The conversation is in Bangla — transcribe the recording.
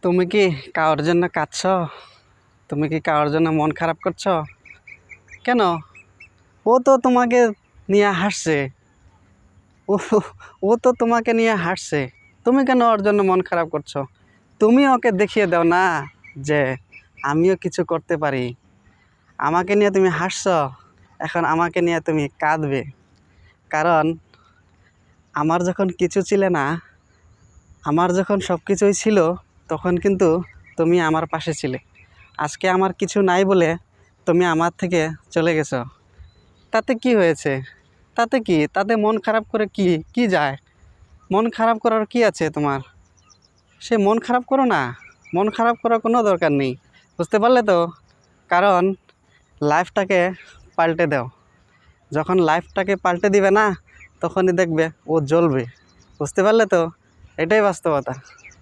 তুমি কি কারোর জন্য কাঁদছো? তুমি কি কারোর জন্য মন খারাপ করছো? কেন? ও তো তোমাকে নিয়ে হাসছে। ও ও তো তোমাকে নিয়ে হাসছে। তুমি কেন ওর জন্য মন খারাপ করছো? তুমি ওকে দেখিয়ে দাও না যে আমিও কিছু করতে পারি। আমাকে নিয়ে তুমি হাসছো, এখন আমাকে নিয়ে তুমি কাঁদবে। কারণ আমার যখন কিছু ছিলে না, আমার যখন সব কিছুই ছিল, তখন কিন্তু তুমি আমার পাশে ছিলে। আজকে আমার কিছু নাই বলে তুমি আমার থেকে চলে গেছো। তাতে কি হয়েছে? তাতে কি? তাতে মন খারাপ করে কি কি যায়? মন খারাপ করার কি আছে তোমার? সে মন খারাপ করো না। মন খারাপ করার কোনো দরকার নেই। বুঝতে পারলে তো? কারণ লাইফটাকে পাল্টে দাও। যখন লাইফটাকে পাল্টে দিবে না, তখনই দেখবে ও জ্বলবে। বুঝতে পারলে তো? এটাই বাস্তবতা।